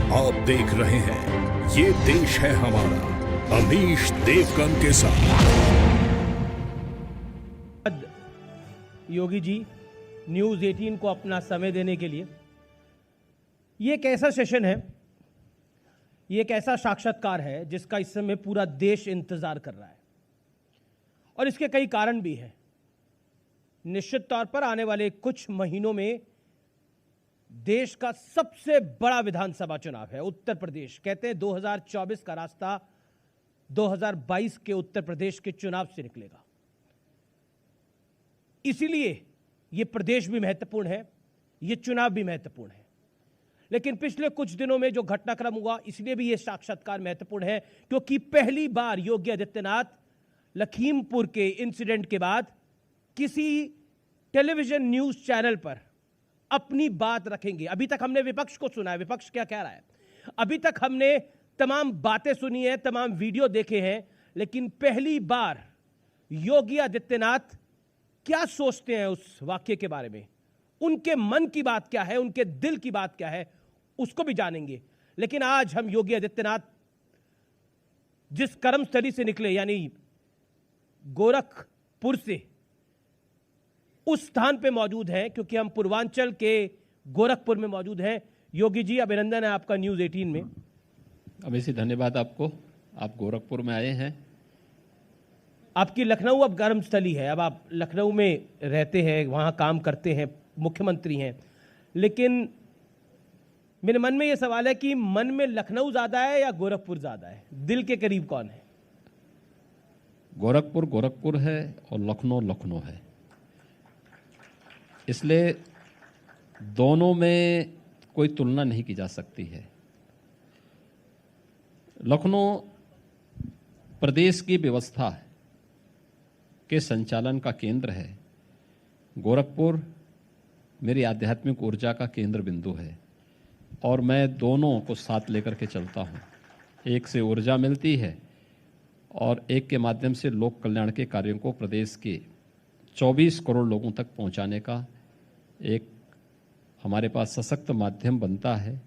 आप देख रहे हैं ये देश है हमारा, अमीश देवगन के साथ। योगी जी न्यूज़ 18 को अपना समय देने के लिए। ये एक ऐसा सेशन है, ये एक ऐसा साक्षात्कार है जिसका इस समय पूरा देश इंतजार कर रहा है और इसके कई कारण भी हैं। निश्चित तौर पर आने वाले कुछ महीनों में देश का सबसे बड़ा विधानसभा चुनाव है उत्तर प्रदेश। कहते हैं 2024 का रास्ता 2022 के उत्तर प्रदेश के चुनाव से निकलेगा। इसीलिए यह प्रदेश भी महत्वपूर्ण है, यह चुनाव भी महत्वपूर्ण है। लेकिन पिछले कुछ दिनों में जो घटनाक्रम हुआ, इसलिए भी यह साक्षात्कार महत्वपूर्ण है क्योंकि पहली बार योगी आदित्यनाथ लखीमपुर के इंसिडेंट के बाद किसी टेलीविजन न्यूज चैनल पर अपनी बात रखेंगे। अभी तक हमने विपक्ष को सुना है, विपक्ष क्या कह रहा है, अभी तक हमने तमाम बातें सुनी है, तमाम वीडियो देखे हैं, लेकिन पहली बार योगी आदित्यनाथ क्या सोचते हैं उस वाक्य के बारे में, उनके मन की बात क्या है, उनके दिल की बात क्या है, उसको भी जानेंगे। लेकिन आज हम योगी आदित्यनाथ जिस कर्मस्थली से निकले यानी गोरखपुर से, उस स्थान पे मौजूद हैं क्योंकि हम पूर्वांचल के गोरखपुर में मौजूद हैं। योगी जी अभिनंदन है आपका न्यूज़ 18 में। अवश्य धन्यवाद आपको, आप गोरखपुर में आए हैं। आपकी लखनऊ अब कर्मस्थली है, अब आप लखनऊ में रहते हैं, वहाँ काम करते हैं, मुख्यमंत्री हैं। लेकिन मेरे मन में ये सवाल है कि मन में लखनऊ ज़्यादा है या गोरखपुर ज़्यादा है, दिल के करीब कौन है? गोरखपुर गोरखपुर है और लखनऊ लखनऊ है, इसलिए दोनों में कोई तुलना नहीं की जा सकती है। लखनऊ प्रदेश की व्यवस्था के संचालन का केंद्र है, गोरखपुर मेरी आध्यात्मिक ऊर्जा का केंद्र बिंदु है और मैं दोनों को साथ लेकर के चलता हूँ। एक से ऊर्जा मिलती है और एक के माध्यम से लोक कल्याण के कार्यों को प्रदेश के 24 करोड़ लोगों तक पहुँचाने का एक हमारे पास सशक्त माध्यम बनता है।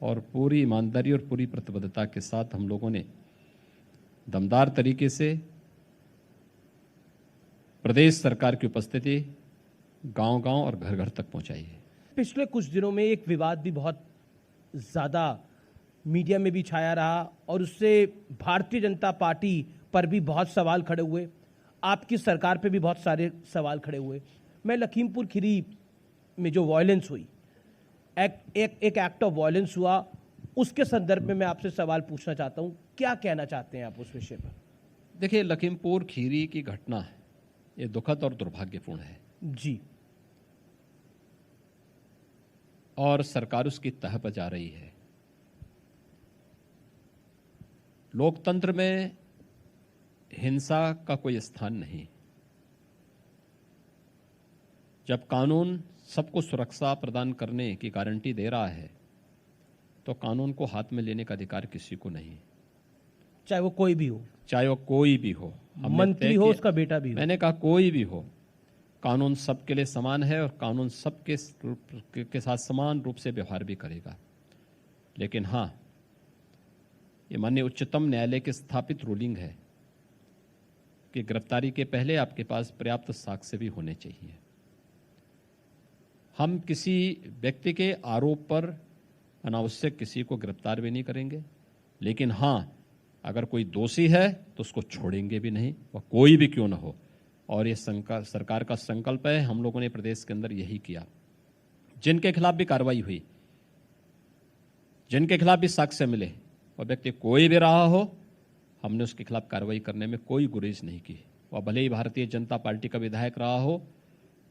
और पूरी ईमानदारी और पूरी प्रतिबद्धता के साथ हम लोगों ने दमदार तरीके से प्रदेश सरकार की उपस्थिति गांव-गांव और घर-घर तक पहुंचाई है। पिछले कुछ दिनों में एक विवाद भी बहुत ज़्यादा मीडिया में भी छाया रहा और उससे भारतीय जनता पार्टी पर भी बहुत सवाल खड़े हुए, आपकी सरकार पे भी बहुत सारे सवाल खड़े हुए। मैं लखीमपुर खीरी में जो वायलेंस हुई, एक एक्ट ऑफ वायलेंस हुआ, उसके संदर्भ में मैं आपसे सवाल पूछना चाहता हूँ, क्या कहना चाहते हैं आप उस विषय पर? देखिए, लखीमपुर खीरी की घटना है, ये दुखद और दुर्भाग्यपूर्ण है जी, और सरकार उसकी तह पर जा रही है। लोकतंत्र में हिंसा का कोई स्थान नहीं। जब कानून सबको सुरक्षा प्रदान करने की गारंटी दे रहा है तो कानून को हाथ में लेने का अधिकार किसी को नहीं, चाहे वो कोई भी हो, चाहे वो कोई भी हो, मंत्री हो, उसका बेटा भी हो। मैंने कहा कोई भी हो, कानून सबके लिए समान है और कानून सबके के साथ समान रूप से व्यवहार भी करेगा। लेकिन हाँ, ये माननीय उच्चतम न्यायालय की स्थापित रूलिंग है कि गिरफ्तारी के पहले आपके पास पर्याप्त साक्ष्य भी होने चाहिए। हम किसी व्यक्ति के आरोप पर अनावश्यक किसी को गिरफ्तार भी नहीं करेंगे, लेकिन हाँ, अगर कोई दोषी है तो उसको छोड़ेंगे भी नहीं, वह कोई भी क्यों न हो। और ये सरकार का संकल्प है, हम लोगों ने प्रदेश के अंदर यही किया। जिनके खिलाफ भी कार्रवाई हुई, जिनके खिलाफ भी साक्ष्य मिले, वह व्यक्ति कोई भी रहा हो, हमने उसके खिलाफ कार्रवाई करने में कोई गुरेज नहीं की। वह भले ही भारतीय जनता पार्टी का विधायक रहा हो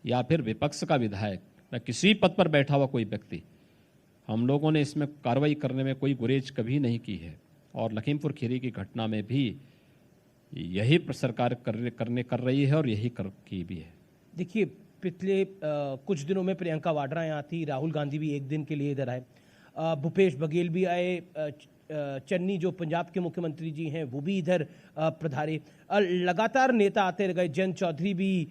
या फिर विपक्ष का विधायक, या किसी पद पर बैठा हुआ कोई व्यक्ति, हम लोगों ने इसमें कार्रवाई करने में कोई गुरेज कभी नहीं की है। और लखीमपुर खीरी की घटना में भी यही सरकार कर रही है और यही की भी है। देखिए, पिछले कुछ दिनों में प्रियंका वाड्रा यहाँ थी, राहुल गांधी भी एक दिन के लिए इधर आए, भूपेश बघेल भी आए, चन्नी जो पंजाब के मुख्यमंत्री जी हैं वो भी इधर पधारे। लगातार नेता आते गए, जयंत चौधरी भी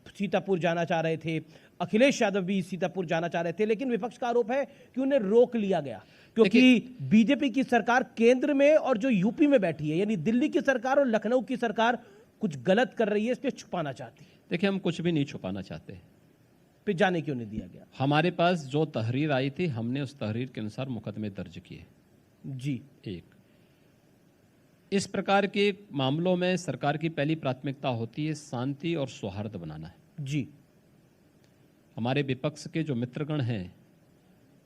सीतापुर जाना चाह रहे थे, अखिलेश यादव भी सीतापुर जाना चाह रहे थे, लेकिन विपक्ष का आरोप है कि उन्हें रोक लिया गया क्योंकि बीजेपी की सरकार केंद्र में और जो यूपी में बैठी है, यानी दिल्ली की सरकार और लखनऊ की सरकार कुछ गलत कर रही है, इसलिए छुपाना चाहती है। देखिए, हम कुछ भी नहीं छुपाना चाहते। फिर जाने क्यों नहीं दिया गया? हमारे पास जो तहरीर आई थी, हमने उस तहरीर के अनुसार मुकदमे दर्ज किए। जी, एक इस प्रकार के मामलों में सरकार की पहली प्राथमिकता होती है शांति और सौहार्द बनाना है। जी, हमारे विपक्ष के जो मित्रगण हैं,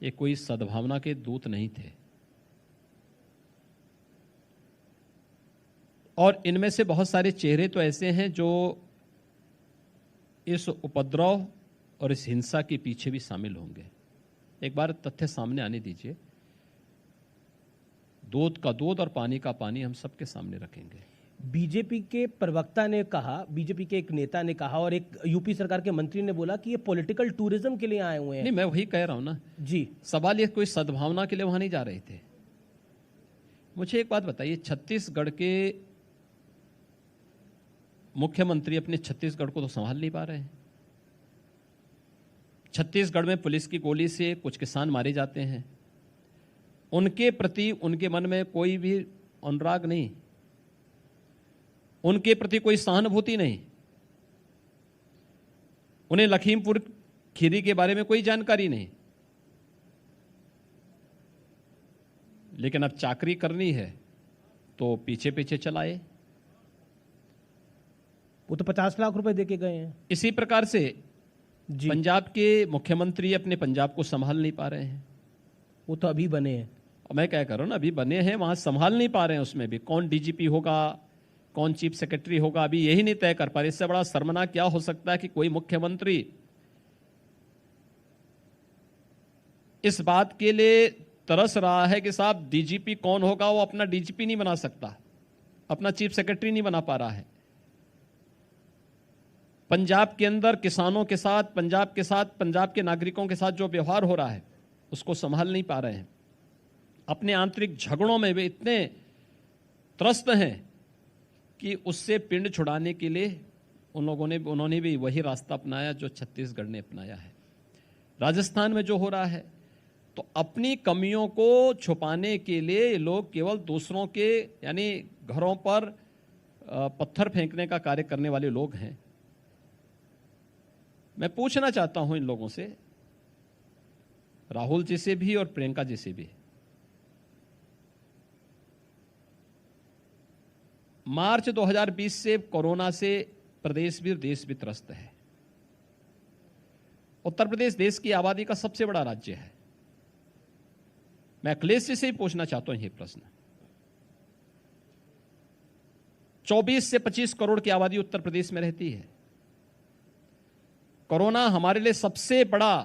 ये कोई सद्भावना के दूत नहीं थे, और इनमें से बहुत सारे चेहरे तो ऐसे हैं जो इस उपद्रव और इस हिंसा के पीछे भी शामिल होंगे। एक बार तथ्य सामने आने दीजिए। दूध का दूध और पानी का पानी हम सबके सामने रखेंगे। बीजेपी के प्रवक्ता ने कहा, बीजेपी के एक नेता ने कहा और एक यूपी सरकार के मंत्री ने बोला कि ये पॉलिटिकल टूरिज्म के लिए आए हुए हैं। नहीं, मैं वही कह रहा हूं ना जी। सवाल ये कोई सद्भावना के लिए वहां नहीं जा रहे थे। मुझे एक बात बताइए, छत्तीसगढ़ के मुख्यमंत्री अपने छत्तीसगढ़ को तो संभाल नहीं पा रहे हैं। छत्तीसगढ़ में पुलिस की गोली से कुछ किसान मारे जाते हैं, उनके प्रति उनके मन में कोई भी अनुराग नहीं, उनके प्रति कोई सहानुभूति नहीं, उन्हें लखीमपुर खीरी के बारे में कोई जानकारी नहीं। लेकिन अब चाकरी करनी है तो पीछे पीछे चलाए। वो तो 50 लाख रुपए देके गए हैं। इसी प्रकार से जी, पंजाब के मुख्यमंत्री अपने पंजाब को संभाल नहीं पा रहे हैं। वो तो अभी बने हैं। और मैं क्या कर रहा हूं ना, अभी बने हैं, वहां संभाल नहीं पा रहे हैं। उसमें भी कौन डीजीपी होगा, कौन चीफ सेक्रेटरी होगा, अभी यही नहीं तय कर पा रहे। इससे बड़ा शर्मनाक क्या हो सकता है कि कोई मुख्यमंत्री इस बात के लिए तरस रहा है कि साहब डीजीपी कौन होगा, वो अपना डीजीपी नहीं बना सकता, अपना चीफ सेक्रेटरी नहीं बना पा रहा है। पंजाब के अंदर किसानों के साथ, पंजाब के नागरिकों के साथ जो व्यवहार हो रहा है उसको संभाल नहीं पा रहे हैं। अपने आंतरिक झगड़ों में वे इतने त्रस्त हैं कि उससे पिंड छुड़ाने के लिए उन्होंने भी वही रास्ता अपनाया जो छत्तीसगढ़ ने अपनाया है। राजस्थान में जो हो रहा है, तो अपनी कमियों को छुपाने के लिए लोग केवल दूसरों के यानी घरों पर पत्थर फेंकने का कार्य करने वाले लोग हैं। मैं पूछना चाहता हूं इन लोगों से, राहुल जी से भी और प्रियंका जी से भी, मार्च 2020 से कोरोना से प्रदेश भी देश भी त्रस्त है। उत्तर प्रदेश देश की आबादी का सबसे बड़ा राज्य है। मैं अखिलेश जी से ही पूछना चाहता हूं यह प्रश्न। 24 से 25 करोड़ की आबादी उत्तर प्रदेश में रहती है। कोरोना हमारे लिए सबसे बड़ा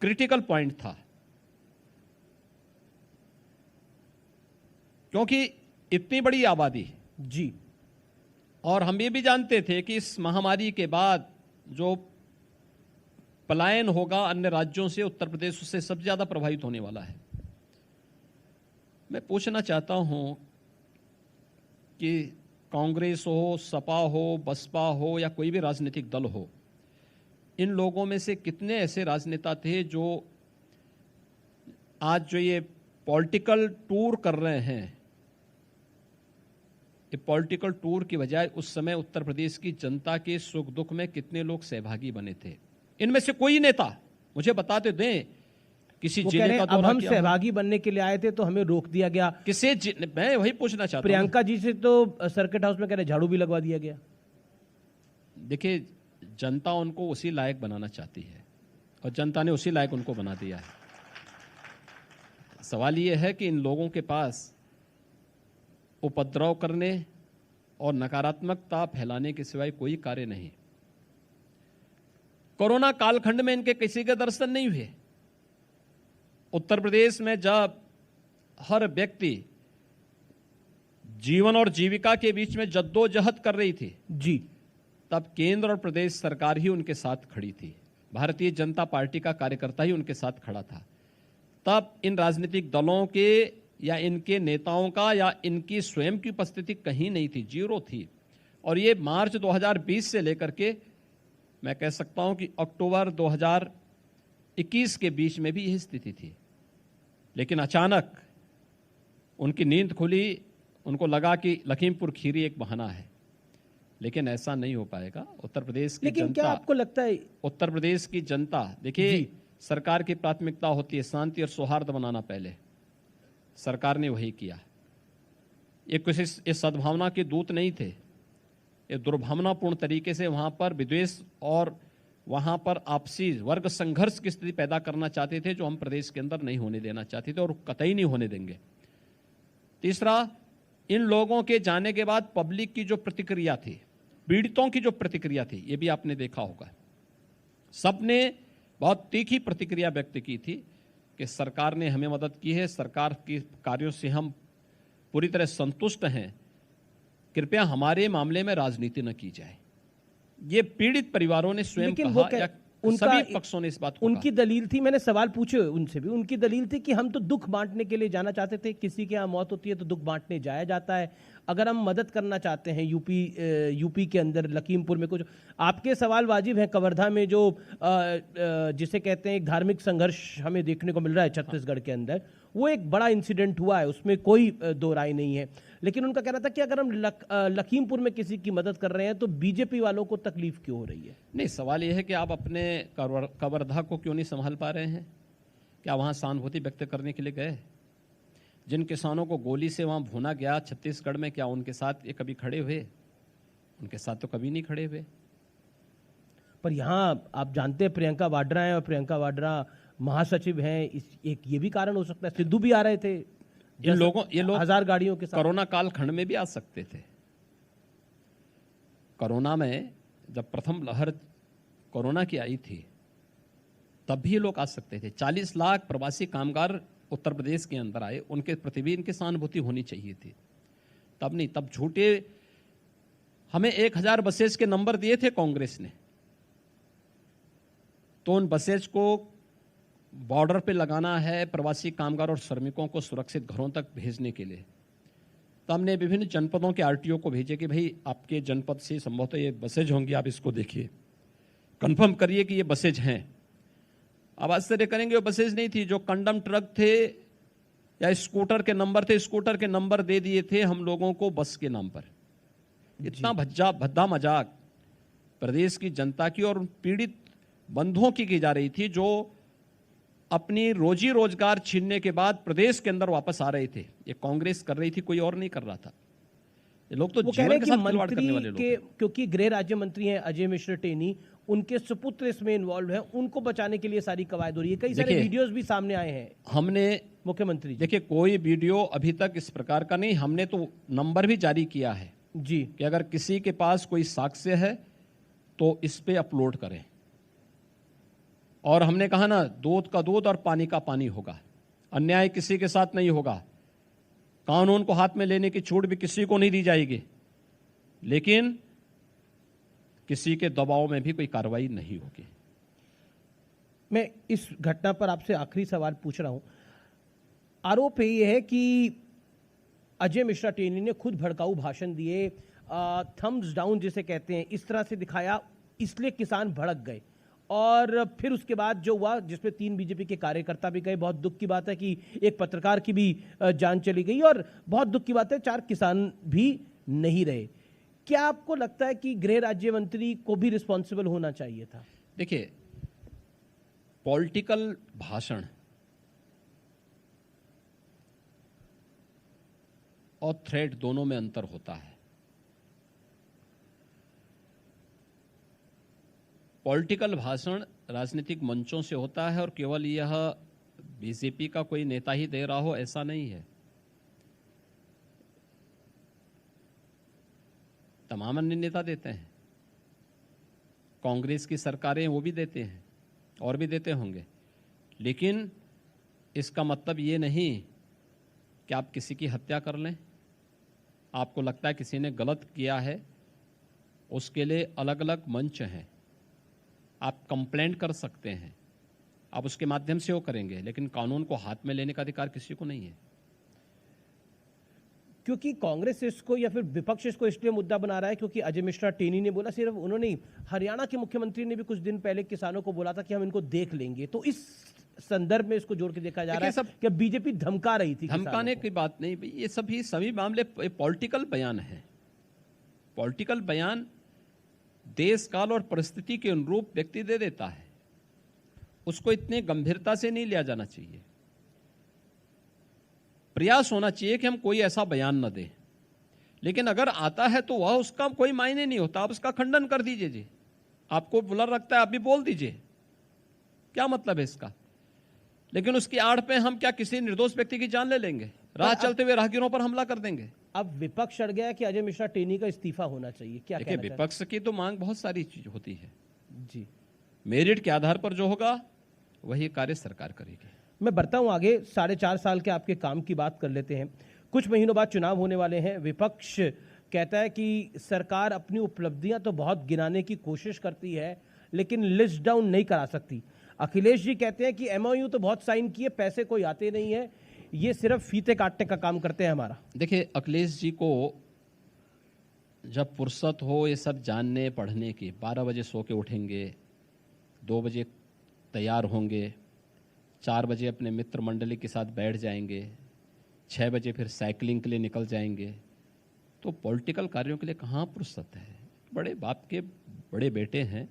क्रिटिकल पॉइंट था, क्योंकि इतनी बड़ी आबादी जी, और हम ये भी जानते थे कि इस महामारी के बाद जो पलायन होगा अन्य राज्यों से, उत्तर प्रदेश उससे सबसे ज्यादा प्रभावित होने वाला है। मैं पूछना चाहता हूं कि कांग्रेस हो, सपा हो, बसपा हो या कोई भी राजनीतिक दल हो, इन लोगों में से कितने ऐसे राजनेता थे जो आज जो ये पॉलिटिकल टूर कर रहे हैं, ये पॉलिटिकल टूर की बजाय उस समय उत्तर प्रदेश की जनता के सुख दुख में कितने लोग सहभागी बने थे? इनमें से कोई नेता मुझे बताते दें किसी जिले का अब हम सहभागी बनने के लिए आए थे तो हमें रोक दिया गया। मैं वही पूछना चाहता हूं। प्रियंका जी से तो सर्किट हाउस में कह रहे झाड़ू भी लगवा दिया गया। देखिए, जनता उनको उसी लायक बनाना चाहती है और जनता ने उसी लायक उनको बना दिया है। सवाल यह है कि इन लोगों के पास उपद्रव करने और नकारात्मकता फैलाने के सिवाय कोई कार्य नहीं। कोरोना कालखंड में इनके किसी के दर्शन नहीं हुए। उत्तर प्रदेश में जब हर व्यक्ति जीवन और जीविका के बीच में जद्दोजहद कर रही थी जी, तब केंद्र और प्रदेश सरकार ही उनके साथ खड़ी थी। भारतीय जनता पार्टी का कार्यकर्ता ही उनके साथ खड़ा था। तब इन राजनीतिक दलों के या इनके नेताओं का या इनकी स्वयं की उपस्थिति कहीं नहीं थी, जीरो थी। और ये मार्च 2020 से लेकर के मैं कह सकता हूं कि अक्टूबर 2021 के बीच में भी यही स्थिति थी, लेकिन अचानक उनकी नींद खुली, उनको लगा कि लखीमपुर खीरी एक बहाना है, लेकिन ऐसा नहीं हो पाएगा। उत्तर प्रदेश की लेकिन क्या जनता, आपको लगता है, उत्तर प्रदेश की जनता, देखिए सरकार की प्राथमिकता होती है शांति और सौहार्द बनाना, पहले सरकार ने वही किया। ये किसी इस सद्भावना के दूत नहीं थे, ये दुर्भावनापूर्ण तरीके से वहां पर विद्वेष और वहां पर आपसी वर्ग संघर्ष की स्थिति पैदा करना चाहते थे, जो हम प्रदेश के अंदर नहीं होने देना चाहते थे और कतई नहीं होने देंगे। तीसरा, इन लोगों के जाने के बाद पब्लिक की जो प्रतिक्रिया थी, पीड़ितों की जो प्रतिक्रिया थी, ये भी आपने देखा होगा, सबने बहुत तीखी प्रतिक्रिया व्यक्त की थी कि सरकार ने हमें मदद की है, सरकार के कार्यों से हम पूरी तरह संतुष्ट हैं, कृपया हमारे मामले में राजनीति न की जाए। ये पीड़ित परिवारों ने स्वयं कहा, या सभी पक्षों ने इस बात को उनकी दलील थी, मैंने सवाल पूछे उनसे भी, उनकी दलील थी कि हम तो दुख बांटने के लिए जाना चाहते थे, किसी के यहाँ मौत होती है तो दुख बांटने जाया जाता है, अगर हम मदद करना चाहते हैं यूपी के अंदर लखीमपुर में कुछ, आपके सवाल वाजिब हैं, कवर्धा में जो जिसे कहते हैं एक धार्मिक संघर्ष हमें देखने को मिल रहा है छत्तीसगढ़ के अंदर, वो एक बड़ा इंसिडेंट हुआ है, उसमें कोई दो राय नहीं है, लेकिन उनका कहना था कि अगर हम लखीमपुर में किसी की मदद कर रहे हैं तो बीजेपी वालों को तकलीफ क्यों हो रही है? नहीं, सवाल यह है कि आप अपने कवर्धा को क्यों नहीं संभाल पा रहे हैं? क्या वहां सहानुभूति व्यक्त करने के लिए गए? जिन किसानों को गोली से वहां भूना गया छत्तीसगढ़ में, क्या उनके साथ ये कभी खड़े हुए? उनके साथ तो कभी नहीं खड़े हुए। पर यहाँ आप जानते हैं प्रियंका वाड्रा हैं और प्रियंका वाड्रा महासचिव हैं, एक ये भी कारण हो सकता है, सिद्धू भी आ रहे थे, ये लोग 1000 गाड़ियों के साथ कोरोना काल खंड में भी आ सकते थे। कोरोना में जब प्रथम लहर कोरोना की आई थी तब भी ये लोग आ सकते थे। 40 लाख प्रवासी कामगार उत्तर प्रदेश के अंदर आए, उनके प्रति भी इनकी सहानुभूति होनी चाहिए थी। तब नहीं, तब झूठे हमें 1000 बसेज के नंबर दिए थे कांग्रेस ने, तो उन बसेज को बॉर्डर पे लगाना है प्रवासी कामगार और श्रमिकों को सुरक्षित घरों तक भेजने के लिए। तो हमने विभिन्न जनपदों के आरटीओ को भेजे कि भाई आपके जनपद से संभवतः ये बसेज होंगी, आप इसको देखिए, कंफर्म करिए कि ये बसेज हैं। अब आश्चर्य करेंगे, वो बसेज नहीं थी, जो कंडम ट्रक थे या स्कूटर के नंबर थे, स्कूटर के नंबर दे दिए थे हम लोगों को बस के नाम पर। इतना भद्दा मजाक प्रदेश की जनता की और पीड़ित बंधुओं की जा रही थी, जो अपनी रोजी रोजगार छीनने के बाद प्रदेश के अंदर वापस आ रहे थे। ये कांग्रेस कर रही थी, कोई और नहीं कर रहा था। ये लोग तो जीवन के साथ खिलवाड़ करने वाले लोग हैं। क्योंकि गृह राज्य मंत्री हैं अजय मिश्र टेनी, उनके सुपुत्र इसमें इन्वॉल्व हैं, उनको बचाने के लिए सारी कवायद हो रही है। कई सारे वीडियोस भी सामने आए हैं। हमने मुख्यमंत्री देखिए, कोई वीडियो अभी तक इस प्रकार का नहीं, हमने तो नंबर भी जारी किया है जी कि अगर किसी के पास कोई साक्ष्य है तो इस पे अपलोड करें। और हमने कहा ना, दूध का दूध और पानी का पानी होगा, अन्याय किसी के साथ नहीं होगा, कानून को हाथ में लेने की छूट भी किसी को नहीं दी जाएगी, लेकिन किसी के दबाव में भी कोई कार्रवाई नहीं होगी। मैं इस घटना पर आपसे आखिरी सवाल पूछ रहा हूं। आरोप यह है कि अजय मिश्रा टेनी ने खुद भड़काऊ भाषण दिए, थम्स डाउन जिसे कहते हैं, इस तरह से दिखाया, इसलिए किसान भड़क गए। और फिर उसके बाद जो हुआ, जिसमें 3 बीजेपी के कार्यकर्ता भी गए। बहुत दुख की बात है कि एक पत्रकार की भी जान चली गई, और बहुत दुख की बात है 4 किसान भी नहीं रहे। क्या आपको लगता है कि गृह राज्य मंत्री को भी रिस्पॉन्सिबल होना चाहिए था? देखिए, पॉलिटिकल भाषण और थ्रेट दोनों में अंतर होता है। पॉलिटिकल भाषण राजनीतिक मंचों से होता है और केवल यह बीजेपी का कोई नेता ही दे रहा हो ऐसा नहीं है। तमाम अन्य नेता देते हैं, कांग्रेस की सरकारें वो भी देते हैं और भी देते होंगे, लेकिन इसका मतलब ये नहीं कि आप किसी की हत्या कर लें। आपको लगता है किसी ने गलत किया है, उसके लिए अलग अलग मंच हैं, आप कंप्लेंट कर सकते हैं, आप उसके माध्यम से वो करेंगे, लेकिन कानून को हाथ में लेने का अधिकार किसी को नहीं है। क्योंकि कांग्रेस इसको या फिर विपक्ष इसको इसलिए मुद्दा बना रहा है क्योंकि अजय मिश्रा टेनी ने बोला, सिर्फ उन्होंने ही, हरियाणा के मुख्यमंत्री ने भी कुछ दिन पहले किसानों को बोला था कि हम इनको देख लेंगे। तो इस संदर्भ में इसको जोड़ के देखा जा रहा है कि बीजेपी धमका रही थी। धमकाने की बात नहीं, ये सभी मामले पॉलिटिकल बयान है। पॉलिटिकल बयान देश काल और परिस्थिति के अनुरूप व्यक्ति दे देता है, उसको इतने गंभीरता से नहीं लिया जाना चाहिए। प्रयास होना चाहिए कि हम कोई ऐसा बयान न दें, लेकिन अगर आता है तो वह उसका कोई मायने नहीं होता। आप उसका खंडन कर दीजिए जी, आपको बुलर रखता है आप भी बोल दीजिए, क्या मतलब है इसका। लेकिन उसकी आड़ पे हम क्या किसी निर्दोष व्यक्ति की जान ले लेंगे, राह चलते हुए राहगीरों पर हमला कर देंगे। अब विपक्ष अड़ गया कि अजय मिश्रा टेनी का इस्तीफा होना चाहिए, क्या देखिए विपक्ष की तो मांग बहुत सारी चीज होती है जी, मेरिट के आधार पर जो होगा वही कार्य सरकार करेगी। मैं बढ़ता हूं आगे। 4.5 साल के आपके काम की बात कर लेते हैं। कुछ महीनों बाद चुनाव होने वाले हैं। विपक्ष कहता है कि सरकार अपनी उपलब्धियां तो बहुत गिनाने की कोशिश करती है लेकिन लिस्ट डाउन नहीं करा सकती। अखिलेश जी कहते हैं कि एमओयू तो बहुत साइन किए, पैसे कोई आते नहीं है, ये सिर्फ फीते काटने का काम करते हैं हमारा। देखिए अखिलेश जी को जब फुर्सत हो ये सब जानने पढ़ने की, 12 बजे सो के उठेंगे, 2 बजे तैयार होंगे, 4 बजे अपने मित्र मंडली के साथ बैठ जाएंगे, 6 बजे फिर साइकिलिंग के लिए निकल जाएंगे, तो पॉलिटिकल कार्यों के लिए कहाँ फुर्सत है। बड़े बाप के बड़े बेटे हैं,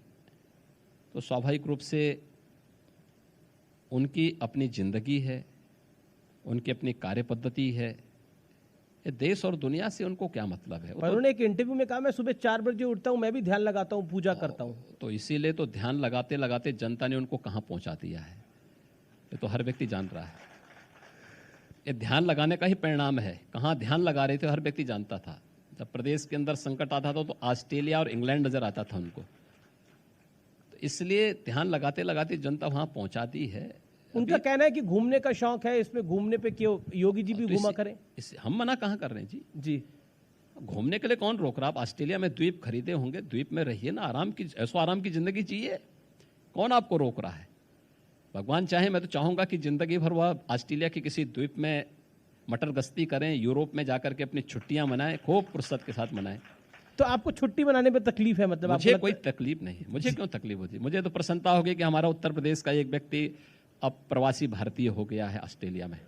तो स्वाभाविक रूप से उनकी अपनी जिंदगी है, उनकी अपनी कार्य पद्धति है। ये देश और दुनिया से उनको क्या मतलब है। पर उन्होंने एक इंटरव्यू में कहा मैं सुबह 4 बजे उठता हूँ, मैं भी ध्यान लगाता हूँ, पूजा करता हूँ। तो इसीलिए तो ध्यान लगाते लगाते जनता ने उनको कहाँ पहुंचा दिया है, ये तो हर व्यक्ति जान रहा है। ये ध्यान लगाने का ही परिणाम है। कहाँ ध्यान लगा रहे थे हर व्यक्ति जानता था। जब प्रदेश के अंदर संकट आता था तो ऑस्ट्रेलिया और इंग्लैंड नजर आता था उनको, तो इसलिए ध्यान लगाते लगाते जनता वहां पहुंचा दी है। उनका कहना है कि घूमने का शौक है, इसमें घूमने पे क्यों योगी जी भी घूमा करें। इससे हम मना कहाँ कर रहे हैं जी। जी घूमने के लिए कौन रोक रहा। आप ऑस्ट्रेलिया में द्वीप खरीदे होंगे, द्वीप में रहिए ना, ऐसो आराम की जिंदगी चाहिए, कौन आपको रोक रहा है। भगवान चाहे, मैं तो चाहूंगा कि जिंदगी भर वह ऑस्ट्रेलिया के किसी द्वीप में मटर गश्ती करें, यूरोप में जाकर के अपनी छुट्टियां मनाएं, खूब फुर्सत के साथ मनाएं। तो आपको छुट्टी बनाने में तकलीफ है? मतलब मुझे कोई तकलीफ नहीं। मुझे क्यों तकलीफ होती, मुझे तो प्रसन्नता होगी कि हमारा उत्तर प्रदेश का एक व्यक्ति अब प्रवासी भारतीय हो गया है ऑस्ट्रेलिया में।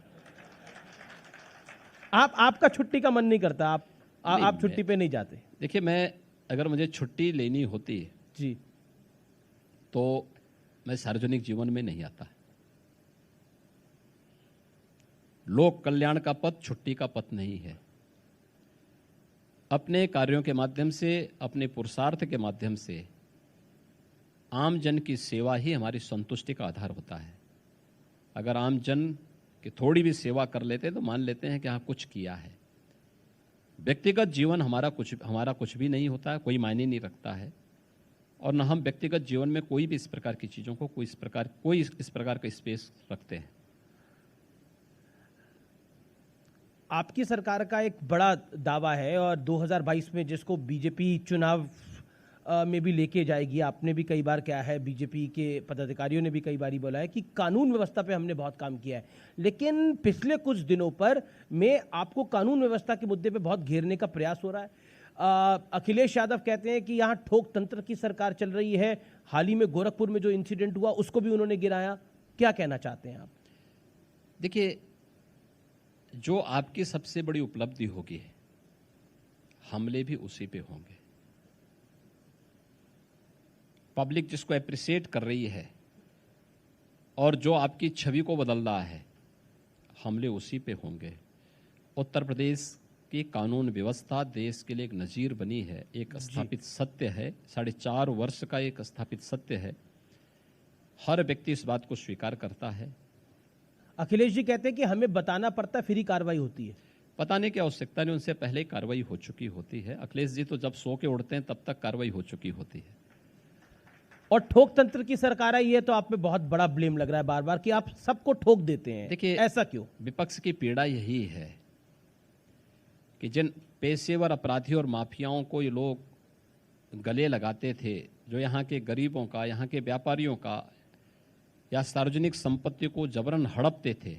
आपका छुट्टी का मन नहीं करता? आप छुट्टी पे नहीं जाते? देखिए मैं, अगर मुझे छुट्टी लेनी होती जी तो मैं सार्वजनिक जीवन में नहीं आता। लोक कल्याण का पथ छुट्टी का पथ नहीं है। अपने कार्यों के माध्यम से, अपने पुरुषार्थ के माध्यम से आम जन की सेवा ही हमारी संतुष्टि का आधार होता है। अगर आम जन की थोड़ी भी सेवा कर लेते तो मान लेते हैं कि हाँ कुछ किया है। व्यक्तिगत जीवन हमारा कुछ भी नहीं होता है, कोई मायने नहीं रखता है, और न हम व्यक्तिगत जीवन में कोई भी इस प्रकार की चीजों को कोई इस प्रकार का स्पेस रखते हैं। आपकी सरकार का एक बड़ा दावा है और 2022 में जिसको बीजेपी चुनाव में भी लेके जाएगी, आपने भी कई बार कहा है, बीजेपी के पदाधिकारियों ने भी कई बार बोला है कि कानून व्यवस्था पे हमने बहुत काम किया है। लेकिन पिछले कुछ दिनों पर में आपको कानून व्यवस्था के मुद्दे पे बहुत घेरने का प्रयास हो रहा है। अखिलेश यादव कहते हैं कि यहाँ ठोक तंत्र की सरकार चल रही है। हाल ही में गोरखपुर में जो इंसिडेंट हुआ उसको भी उन्होंने गिराया। क्या कहना चाहते हैं आप? देखिए, जो आपकी सबसे बड़ी उपलब्धि होगी, हमले भी उसी पे होंगे। पब्लिक जिसको एप्रिशिएट कर रही है और जो आपकी छवि को बदल रहा है, हमले उसी पे होंगे। उत्तर प्रदेश की कानून व्यवस्था देश के लिए एक नजीर बनी है, एक स्थापित सत्य है, 4.5 वर्ष का एक स्थापित सत्य है। हर व्यक्ति इस बात को स्वीकार करता है। अखिलेश जी कहते हैं कि हमें बताना पड़ता है फिर ही कार्रवाई होती है। बताने की आवश्यकता नहीं, उनसे पहले ही कार्रवाई हो चुकी होती है। अखिलेश जी तो जब सो के उठते हैं तब तक कार्रवाई हो चुकी होती है। और ठोक तंत्र की सरकार है, ये तो आप पे बहुत बड़ा ब्लेम लग रहा है बार बार कि आप सबको ठोक देते हैं। देखिए, ऐसा क्यों? विपक्ष की पीड़ा यही है कि जिन पेशेवर अपराधियों और माफियाओं को ये लोग गले लगाते थे, जो यहाँ के गरीबों का, यहाँ के व्यापारियों का या सार्वजनिक संपत्ति को जबरन हड़पते थे,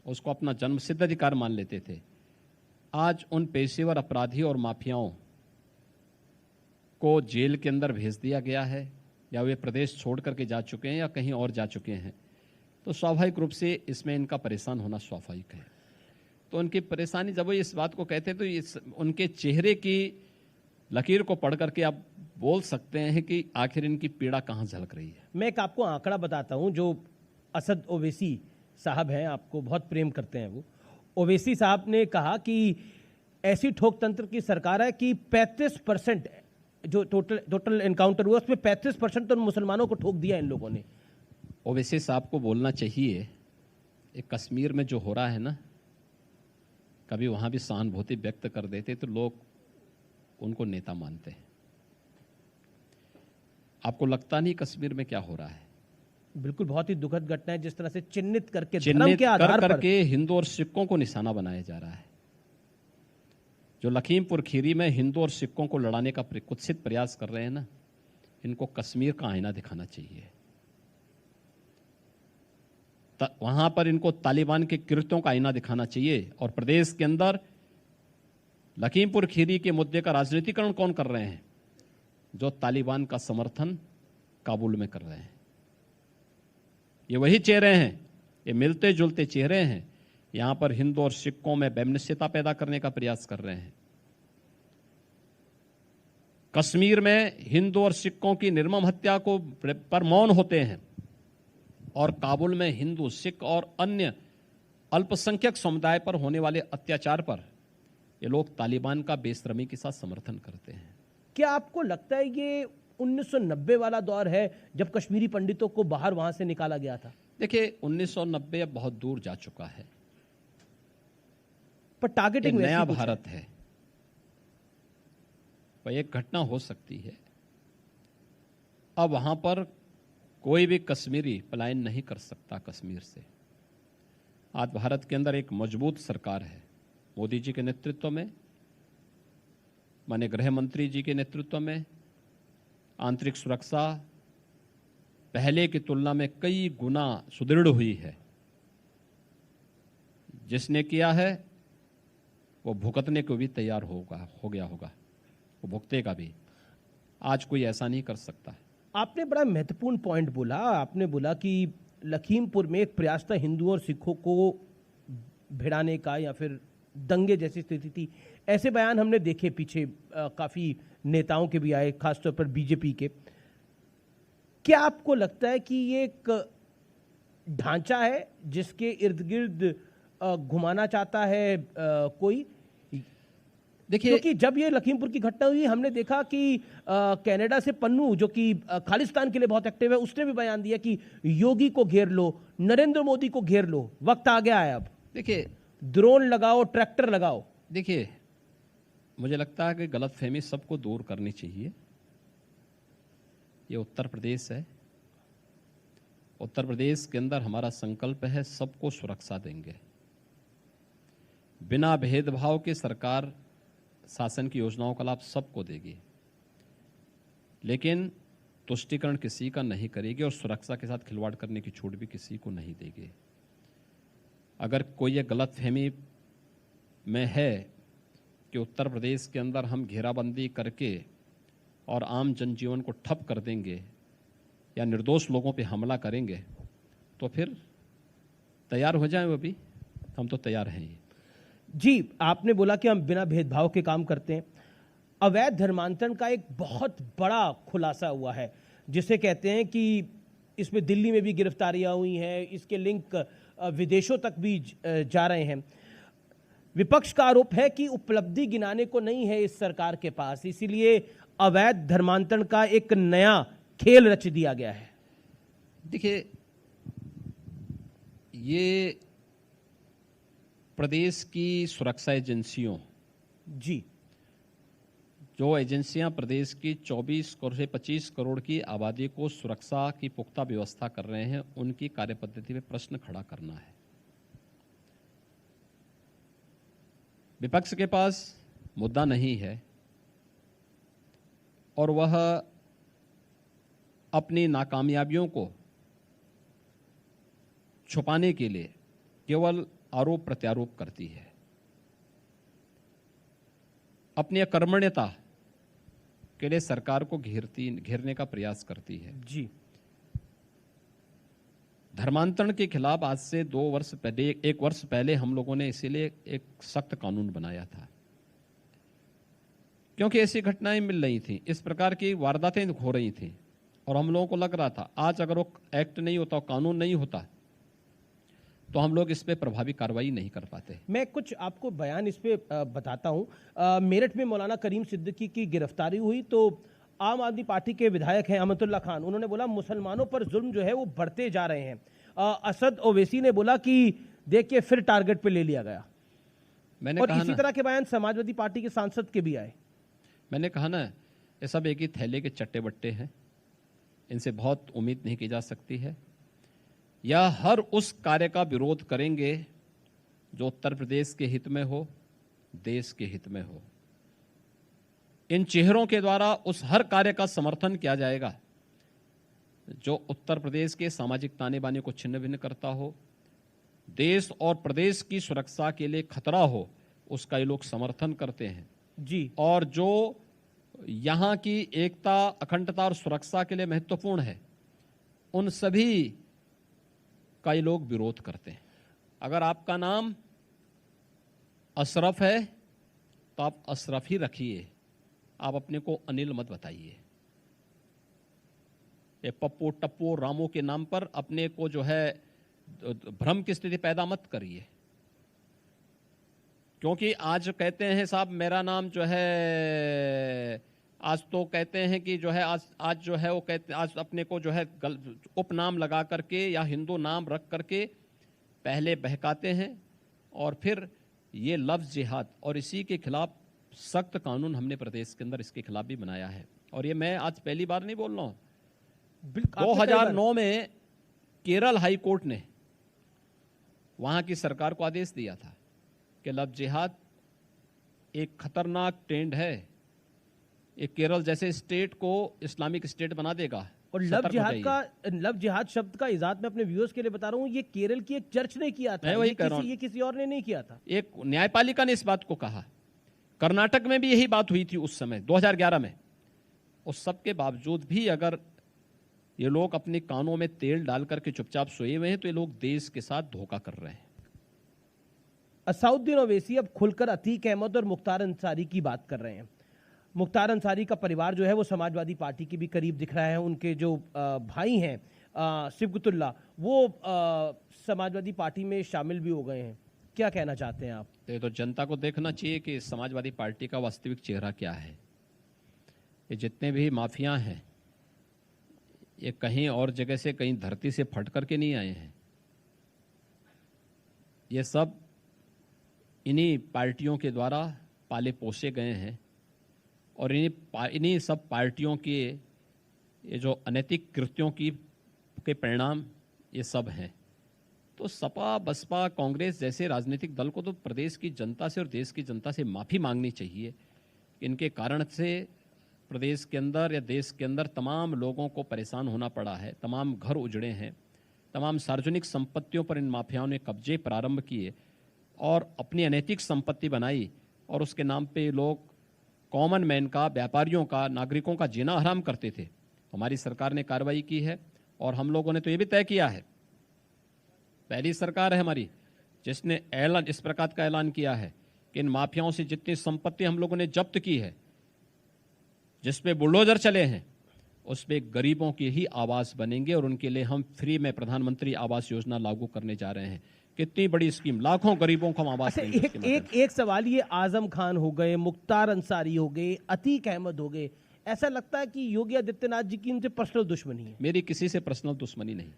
उसको अपना जन्मसिद्ध अधिकार मान लेते थे, आज उन पेशेवर अपराधी और माफियाओं को जेल के अंदर भेज दिया गया है या वे प्रदेश छोड़ करके जा चुके हैं या कहीं और जा चुके हैं, तो स्वाभाविक रूप से इसमें इनका परेशान होना स्वाभाविक है। तो उनकी परेशानी, जब वो इस बात को कहते हैं तो उनके चेहरे की लकीर को पढ़ करके आप बोल सकते हैं कि आखिर इनकी पीड़ा कहाँ झलक रही है। मैं एक आपको आंकड़ा बताता हूं, जो असद ओवैसी साहब हैं, आपको बहुत प्रेम करते हैं वो। ओवैसी साहब ने कहा कि ऐसी ठोक तंत्र की सरकार है कि 35% जो टोटल एनकाउंटर हुआ उसमें 35% तो मुसलमानों को ठोक दिया इन लोगों ने। ओवैसी साहब को बोलना चाहिए, एक कश्मीर में जो हो रहा है ना, कभी वहां भी सहानुभूति व्यक्त कर देते तो लोग उनको नेता मानते हैं। आपको लगता नहीं कश्मीर में क्या हो रहा है? बिल्कुल, बहुत ही दुखद घटना है। जिस तरह से चिन्हित करके धर्म के आधार पर करके हिंदू और सिखों को निशाना बनाया जा रहा है। जो लखीमपुर खीरी में हिंदू और सिखों को लड़ाने का कुत्सित प्रयास कर रहे हैं ना, इनको कश्मीर का आईना दिखाना चाहिए। वहां पर इनको तालिबान के कृत्यों का आईना दिखाना चाहिए। और प्रदेश के अंदर लखीमपुर खीरी के मुद्दे का राजनीतिकरण कौन कर रहे हैं? जो तालिबान का समर्थन काबुल में कर रहे हैं। ये वही चेहरे हैं, ये मिलते जुलते चेहरे हैं। यहां पर हिंदू और सिखों में वैमनस्यता पैदा करने का प्रयास कर रहे हैं। कश्मीर में हिंदू और सिखों की निर्मम हत्या को पर मौन होते हैं और काबुल में हिंदू, सिख और अन्य अल्पसंख्यक समुदाय पर होने वाले अत्याचार पर ये लोग तालिबान का बेशर्मी के साथ समर्थन करते हैं। क्या आपको लगता है ये 1990 वाला दौर है जब कश्मीरी पंडितों को बाहर वहां से निकाला गया था? देखिए, 1990 अब बहुत दूर जा चुका है, पर टारगेटिंग नया भारत है। पर एक घटना हो सकती है, अब वहां पर कोई भी कश्मीरी पलायन नहीं कर सकता कश्मीर से। आज भारत के अंदर एक मजबूत सरकार है, मोदी जी के नेतृत्व में, माननीय गृह मंत्री जी के नेतृत्व में। आंतरिक सुरक्षा पहले की तुलना में कई गुना सुदृढ़ हुई है। जिसने किया है वो भुगतने को भी तैयार हो गया होगा, वो भुगतेगा भी। आज कोई ऐसा नहीं कर सकता। आपने बड़ा महत्वपूर्ण पॉइंट बोला। आपने बोला कि लखीमपुर में एक प्रयास था हिंदुओं और सिखों को भिड़ाने का या फिर दंगे जैसी स्थिति थी। ऐसे बयान हमने देखे पीछे, काफी नेताओं के भी आए, खासतौर पर बीजेपी के। क्या आपको लगता है कि ये एक ढांचा है जिसके इर्द गिर्द घुमाना चाहता है कोई? देखिए, क्योंकि जब ये लखीमपुर की घटना हुई हमने देखा कि कनाडा से पन्नू, जो कि खालिस्तान के लिए बहुत एक्टिव है, उसने भी बयान दिया कि योगी को घेर लो, नरेंद्र मोदी को घेर लो, वक्त आ गया है अब। देखिए, ड्रोन लगाओ, ट्रैक्टर लगाओ। देखिए, मुझे लगता है कि गलतफहमी सबको दूर करनी चाहिए। ये उत्तर प्रदेश है, उत्तर प्रदेश के अंदर हमारा संकल्प है सबको सुरक्षा देंगे। बिना भेदभाव के सरकार शासन की योजनाओं का लाभ सबको देगी, लेकिन तुष्टीकरण किसी का नहीं करेगी और सुरक्षा के साथ खिलवाड़ करने की छूट भी किसी को नहीं देगी। अगर कोई ये गलतफहमी में है कि उत्तर प्रदेश के अंदर हम घेराबंदी करके और आम जनजीवन को ठप कर देंगे या निर्दोष लोगों पे हमला करेंगे, तो फिर तैयार हो जाएं। वो भी हम तो तैयार हैं। जी, आपने बोला कि हम बिना भेदभाव के काम करते हैं। अवैध धर्मांतरण का एक बहुत बड़ा खुलासा हुआ है, जिसे कहते हैं कि इसमें दिल्ली में भी गिरफ्तारियां हुई हैं, इसके लिंक विदेशों तक भी जा रहे हैं। विपक्ष का आरोप है कि उपलब्धि गिनाने को नहीं है इस सरकार के पास, इसीलिए अवैध धर्मांतरण का एक नया खेल रच दिया गया है। देखिए, ये प्रदेश की सुरक्षा एजेंसियों, जी, जो एजेंसियां प्रदेश की 24 करोड़ से 25 करोड़ की आबादी को सुरक्षा की पुख्ता व्यवस्था कर रहे हैं, उनकी कार्यपद्धति में प्रश्न खड़ा करना है। विपक्ष के पास मुद्दा नहीं है और वह अपनी नाकामयाबियों को छुपाने के लिए केवल आरोप प्रत्यारोप करती है। अपनी अकर्मण्यता के लिए सरकार को घेरने का प्रयास करती है। जी, धर्मांतरण के खिलाफ आज से 1 वर्ष पहले हम लोगों ने इसीलिए एक सख्त कानून बनाया था, क्योंकि ऐसी घटनाएं मिल रही थी, इस प्रकार की वारदातें हो रही थी और हम लोगों को लग रहा था आज अगर वो एक्ट नहीं होता, कानून नहीं होता, तो हम लोग इस पे प्रभावी कार्रवाई नहीं कर पाते। मैं कुछ आपको बयान इस पे बताता हूं। मेरठ में मौलाना करीम सिद्दीकी की गिरफ्तारी हुई तो आम आदमी पार्टी के विधायक हैं अहमदुल्ला खान, उन्होंने बोला मुसलमानों पर जुल्म जो है वो बढ़ते जा रहे हैं। असद ओवैसी ने बोला कि देखिए फिर टारगेट पे ले लिया गया। और इसी तरह के बयान समाजवादी पार्टी के सांसद के भी आए। मैंने कहा ना, ये सब एक ही थैले के चट्टे बट्टे हैं, इनसे बहुत उम्मीद नहीं की जा सकती है। या हर उस कार्य का विरोध करेंगे जो उत्तर प्रदेश के हित में हो, देश के हित में हो। इन चेहरों के द्वारा उस हर कार्य का समर्थन किया जाएगा जो उत्तर प्रदेश के सामाजिक ताने बाने को छिन्न भिन्न करता हो, देश और प्रदेश की सुरक्षा के लिए खतरा हो, उसका ये लोग समर्थन करते हैं जी। और जो यहाँ की एकता, अखंडता और सुरक्षा के लिए महत्वपूर्ण है, उन सभी का ये लोग विरोध करते हैं। अगर आपका नाम अशरफ है तो आप अशरफ ही रखिए, आप अपने को अनिल मत बताइए। ये पप्पू टप्पू रामू के नाम पर अपने को जो है भ्रम की स्थिति पैदा मत करिए, क्योंकि आज कहते हैं साहब मेरा नाम जो है, आज तो कहते हैं कि जो है आज जो है वो कहते आज अपने को जो है उपनाम लगा करके या हिंदू नाम रख करके पहले बहकाते हैं और फिर ये लफ्ज़ जिहाद, और इसी के खिलाफ सख्त कानून हमने प्रदेश के अंदर इसके खिलाफ भी बनाया है। और ये मैं आज पहली बार नहीं बोल रहा हूँ। 2009 में केरल हाई कोर्ट ने वहां की सरकार को आदेश दिया था कि लव जिहाद एक खतरनाक ट्रेंड है, एक केरल जैसे स्टेट को इस्लामिक स्टेट बना देगा। और लव जिहाद शब्द का इजाद मैं अपने व्यूअर्स के लिए बता रहा हूं, ये केरल की एक चर्च ने किया था, ये किसी और ने नहीं किया था। एक न्यायपालिका ने इस बात को कहा। कर्नाटक में भी यही बात हुई थी उस समय 2011 में। उस सब के बावजूद भी अगर ये लोग अपने कानों में तेल डाल करके चुपचाप सोए हुए हैं तो ये लोग देश के साथ धोखा कर रहे हैं। असाउद्दीन ओवैसी अब खुलकर अतीक अहमद और मुख्तार अंसारी की बात कर रहे हैं। मुख्तार अंसारी का परिवार जो है वो समाजवादी पार्टी के भी करीब दिख रहा है। उनके जो भाई हैं सिबगतुल्ला, वो समाजवादी पार्टी में शामिल भी हो गए हैं। क्या कहना चाहते हैं आप? ये तो जनता को देखना चाहिए कि समाजवादी पार्टी का वास्तविक चेहरा क्या है। ये जितने भी माफिया हैं ये कहीं और जगह से, कहीं धरती से फट करके नहीं आए हैं। ये सब इन्हीं पार्टियों के द्वारा पाले पोसे गए हैं और इन्हीं सब पार्टियों के ये जो अनैतिक कृत्यों के परिणाम ये सब हैं। तो सपा, बसपा, कांग्रेस जैसे राजनीतिक दल को तो प्रदेश की जनता से और देश की जनता से माफ़ी मांगनी चाहिए। इनके कारण से प्रदेश के अंदर या देश के अंदर तमाम लोगों को परेशान होना पड़ा है, तमाम घर उजड़े हैं, तमाम सार्वजनिक संपत्तियों पर इन माफियाओं ने कब्जे प्रारंभ किए और अपनी अनैतिक संपत्ति बनाई और उसके नाम पे लोग कॉमन मैन का, व्यापारियों का, नागरिकों का जीना हराम करते थे। हमारी सरकार ने कार्रवाई की है और हम लोगों ने तो ये भी तय किया है, पहली सरकार है हमारी जिसने इस प्रकार का ऐलान किया है कि इन माफियाओं से जितनी संपत्ति हम लोगों ने जब्त की है, जिसपे बुलडोजर चले हैं, उसपे गरीबों की ही आवास बनेंगे और उनके लिए हम फ्री में प्रधानमंत्री आवास योजना लागू करने जा रहे हैं। कितनी बड़ी स्कीम, लाखों गरीबों को हम आवास देंगे। एक सवाल, ये आजम खान हो गए, मुख्तार अंसारी हो गए, अतीक अहमद हो गए, ऐसा लगता है कि योगी आदित्यनाथ जी की इनसे पर्सनल दुश्मनी है? मेरी किसी से पर्सनल दुश्मनी नहीं,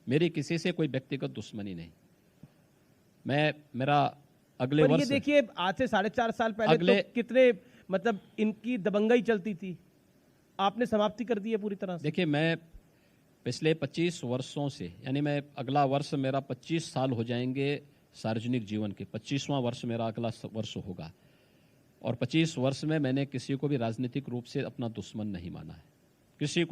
मेरी किसी से कोई व्यक्तिगत दुश्मनी नहीं। मेरा अगले वर्ष, ये देखिए आज से 4.5 साल पहले तो कितने मतलब इनकी दबंगई चलती थी, आपने समाप्ति कर दी है पूरी तरह से। देखिए मैं पिछले 25 वर्षों से, यानी मैं अगला वर्ष मेरा 25 साल हो जाएंगे सार्वजनिक जीवन के, 25वां वर्ष मेरा अगला वर्ष होगा और 25 वर्ष में मैंने किसी को भी राजनीतिक रूप से अपना दुश्मन नहीं माना है, किसी को